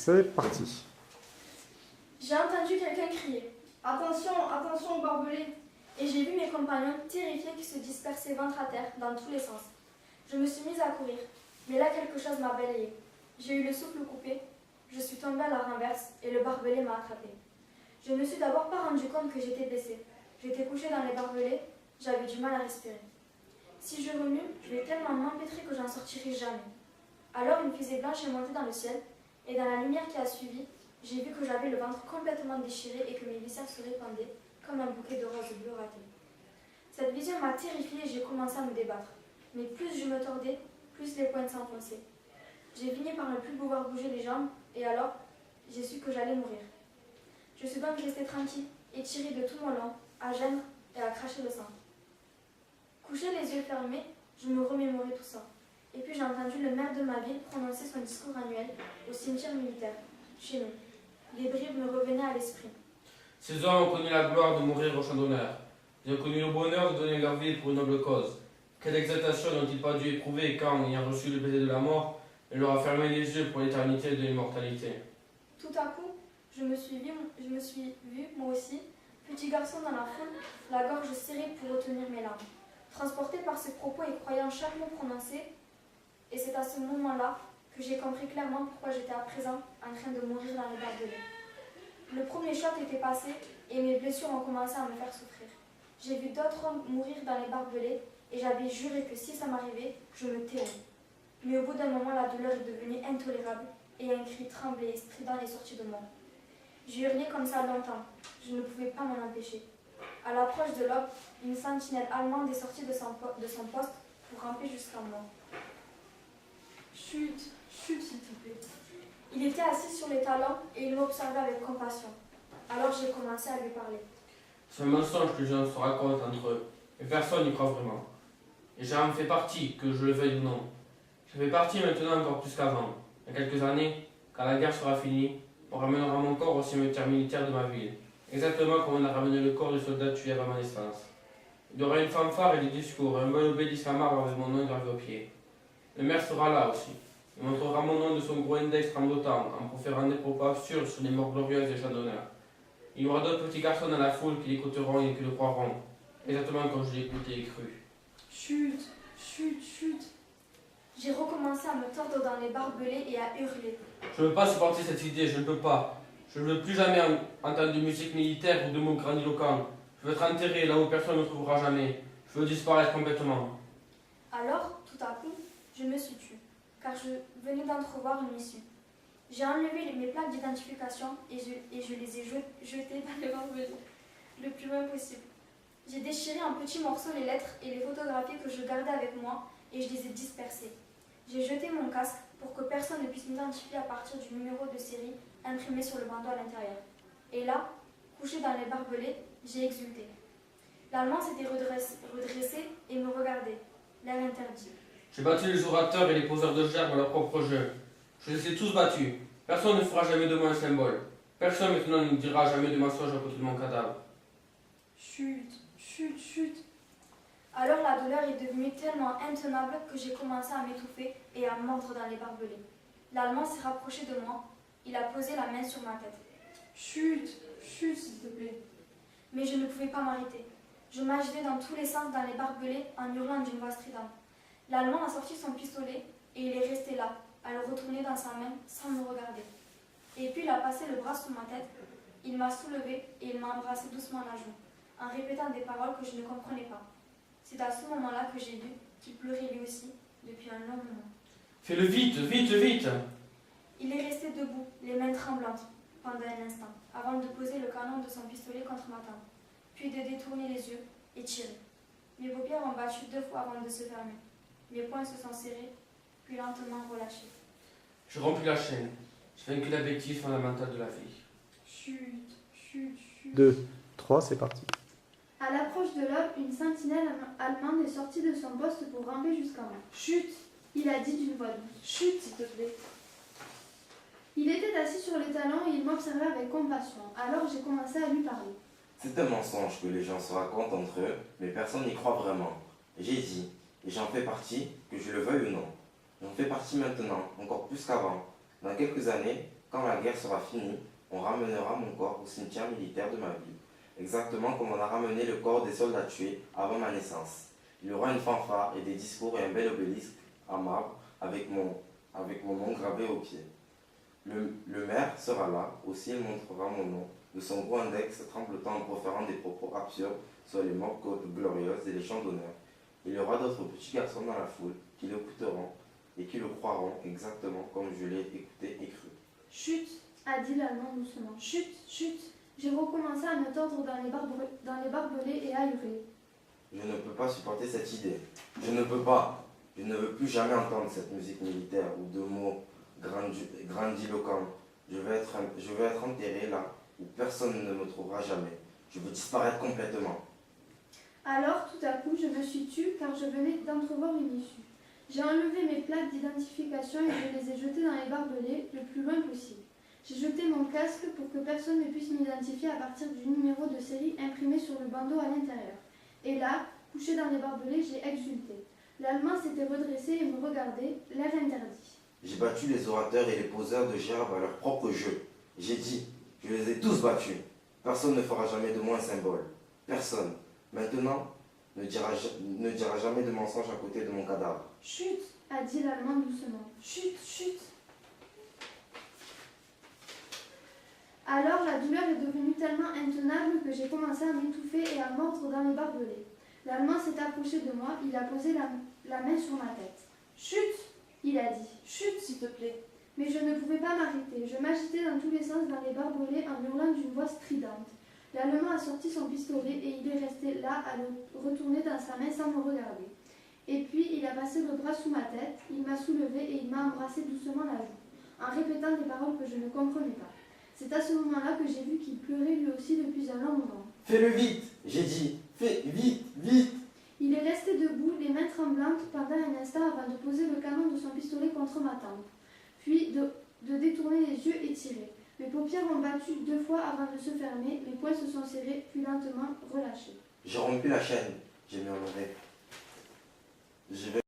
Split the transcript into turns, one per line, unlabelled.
C'est parti.
J'ai entendu quelqu'un crier « Attention, attention au barbelé !» et j'ai vu mes compagnons terrifiés qui se dispersaient ventre à terre dans tous les sens. Je me suis mise à courir, mais là quelque chose m'a balayée. J'ai eu le souffle coupé, je suis tombée à la renverse et le barbelé m'a attrapée. Je ne me suis d'abord pas rendu compte que j'étais blessée. J'étais couchée dans les barbelés, j'avais du mal à respirer. Si je remue, je vais tellement m'empêtrer que j'en sortirai jamais. Alors une fusée blanche est montée dans le ciel, et dans la lumière qui a suivi, j'ai vu que j'avais le ventre complètement déchiré et que mes viscères se répandaient comme un bouquet de roses bleues ratées. Cette vision m'a terrifiée et j'ai commencé à me débattre. Mais plus je me tordais, plus les poings s'enfonçaient. J'ai fini par ne plus pouvoir bouger les jambes, et alors, j'ai su que j'allais mourir. Je suis donc restée tranquille, étirée de tout mon long, à geindre et à cracher le sang. Couchée les yeux fermés, je me remémorais tout ça. Et puis j'ai entendu le maire de ma ville prononcer son discours annuel au cimetière militaire, chez nous. Les bribes me revenaient à l'esprit.
Ces hommes ont connu la gloire de mourir au champ d'honneur. Ils ont connu le bonheur de donner leur vie pour une noble cause. Quelle exaltation n'ont-ils pas dû éprouver quand, ayant reçu le baiser de la mort, elle leur a fermé les yeux pour l'éternité de l'immortalité.
Tout à coup, je me suis vue, moi aussi, petit garçon dans la foule, la gorge serrée pour retenir mes larmes. Transporté par ces propos et croyant chaque mot prononcé, et c'est à ce moment-là que j'ai compris clairement pourquoi j'étais à présent en train de mourir dans les barbelés. Le premier choc était passé et mes blessures ont commencé à me faire souffrir. J'ai vu d'autres hommes mourir dans les barbelés et j'avais juré que si ça m'arrivait, je me tairais. Mais au bout d'un moment, la douleur est devenue intolérable et un cri tremblé et strident est sorti de moi. J'ai hurlé comme ça longtemps, je ne pouvais pas m'en empêcher. À l'approche de l'aube, une sentinelle allemande est sortie de son poste pour ramper jusqu'à moi. Chut, chut s'il te plaît. Il était assis sur les talons et il m'observait avec compassion. Alors j'ai commencé à lui parler.
C'est un mensonge que les gens se racontent entre eux, et personne n'y croit vraiment. Et j'en fais partie, que je le veuille ou non. Je fais partie maintenant encore plus qu'avant. Dans quelques années, quand la guerre sera finie, on ramènera mon corps au cimetière militaire de ma ville, exactement comme on a ramené le corps du soldat tué avant ma naissance. Il y aura une fanfare et des discours, un bon obélisque à marbre avec mon nom gravé au pied. Le maire sera là aussi. Il montrera mon nom de son gros index tremblotant, en proférant des propos absurdes sur les morts glorieuses des champs d'honneur. Il y aura d'autres petits garçons dans la foule qui l'écouteront et qui le croiront, exactement comme je l'ai écouté et cru.
Chut, chut, chut. J'ai recommencé à me tordre dans les barbelés et à hurler.
Je ne veux pas supporter cette idée, je ne peux pas. Je ne veux plus jamais entendre de musique militaire ou de mots grandiloquents. Je veux être enterré là où personne ne me trouvera jamais. Je veux disparaître complètement.
Alors, tout à coup, je me suis tue, car je venais d'entrevoir une issue. J'ai enlevé mes plaques d'identification et je les ai jetées dans les barbelés, le plus loin possible. J'ai déchiré en petits morceaux les lettres et les photographies que je gardais avec moi et je les ai dispersées. J'ai jeté mon casque pour que personne ne puisse m'identifier à partir du numéro de série imprimé sur le bandeau à l'intérieur. Et là, couché dans les barbelés, j'ai exulté. L'Allemand s'était redressé et me regardait, l'air interdit.
J'ai battu les orateurs et les poseurs de gerbes à leur propre jeu. Je les ai tous battus. Personne ne fera jamais de moi un symbole. Personne maintenant ne dira jamais de mensonge à côté de mon cadavre.
Chut, chut, chut. Alors la douleur est devenue tellement intenable que j'ai commencé à m'étouffer et à mordre dans les barbelés. L'Allemand s'est rapproché de moi. Il a posé la main sur ma tête. Chut, chut s'il te plaît. Mais je ne pouvais pas m'arrêter. Je m'agitais dans tous les sens dans les barbelés en hurlant d'une voix stridente. L'Allemand a sorti son pistolet et il est resté là, à le retourner dans sa main sans me regarder. Et puis il a passé le bras sous ma tête, il m'a soulevée et il m'a embrassé doucement la joue, en répétant des paroles que je ne comprenais pas. C'est à ce moment-là que j'ai vu qu'il pleurait lui aussi, depuis un long moment.
Fais-le vite, vite, vite!
Il est resté debout, les mains tremblantes, pendant un instant, avant de poser le canon de son pistolet contre ma tempe, puis de détourner les yeux et tirer. Mes paupières ont battu 2 fois avant de se fermer. Mes poings se sont serrés, puis lentement relâchés.
Je remplis la chaîne. J'ai vaincu la bêtise fondamentale de la vie.
Chut, chut, chut.
2, 3, c'est parti.
À l'approche de l'aube, une sentinelle allemande est sortie de son poste pour ramper jusqu'à moi. Chut, il a dit d'une voix douce. Chut, s'il te plaît. Il était assis sur les talons et il m'observait avec compassion. Alors j'ai commencé à lui parler.
C'est un mensonge que les gens se racontent entre eux, mais personne n'y croit vraiment. J'ai dit, et j'en fais partie, que je le veuille ou non. J'en fais partie maintenant, encore plus qu'avant. Dans quelques années, Quand la guerre sera finie, on ramènera mon corps au cimetière militaire de ma ville, exactement comme on a ramené le corps des soldats tués avant ma naissance. Il y aura une fanfare et des discours et un bel obélisque à marbre avec mon nom gravé au pied. Le maire sera là, aussi il montrera mon nom, de son gros index tremblotant en proférant des propos absurdes sur les morts glorieuses et les chants d'honneur. Il y aura d'autres petits garçons dans la foule qui l'écouteront et qui le croiront exactement comme je l'ai écouté et cru.
Chut, a dit l'Allemand doucement. Chut, chut. J'ai recommencé à me tordre dans les barbelés et à hurler.
Je ne peux pas supporter cette idée. Je ne peux pas. Je ne veux plus jamais entendre cette musique militaire ou de mots grandiloquents. Je veux être enterré là où personne ne me trouvera jamais. Je veux disparaître complètement.
Alors, tout à coup, je me suis tue car je venais d'entrevoir une issue. J'ai enlevé mes plaques d'identification et je les ai jetées dans les barbelés le plus loin possible. J'ai jeté mon casque pour que personne ne puisse m'identifier à partir du numéro de série imprimé sur le bandeau à l'intérieur. Et là, couché dans les barbelés, j'ai exulté. L'Allemand s'était redressé et me regardait, l'air interdit.
J'ai battu les orateurs et les poseurs de gerbes à leur propre jeu. J'ai dit, je les ai tous battus. Personne ne fera jamais de moi un symbole. Personne. Maintenant, ne dira jamais de mensonge à côté de mon cadavre.
Chut, a dit l'Allemand doucement. Chut, chut. Alors la douleur est devenue tellement intenable que j'ai commencé à m'étouffer et à mordre dans les barbelés. L'Allemand s'est approché de moi, il a posé la main sur ma tête. Chut, il a dit. Chut, s'il te plaît. Mais je ne pouvais pas m'arrêter. Je m'agitais dans tous les sens dans les barbelés en hurlant d'une voix stridente. L'Allemand a sorti son pistolet et il est resté là à le retourner dans sa main sans me regarder. Et puis il a passé le bras sous ma tête, il m'a soulevé et il m'a embrassé doucement la joue, en répétant des paroles que je ne comprenais pas. C'est à ce moment-là que j'ai vu qu'il pleurait lui aussi depuis un long moment.
Fais-le vite, j'ai dit. Fais vite, vite.
Il est resté debout, les mains tremblantes, pendant un instant avant de poser le canon de son pistolet contre ma tempe, puis de détourner les yeux et tirer. Mes paupières ont battu 2 fois avant de se fermer, mes poings se sont serrés, puis lentement relâchés.
J'ai rompu la chaîne. J'ai murmuré. Je vais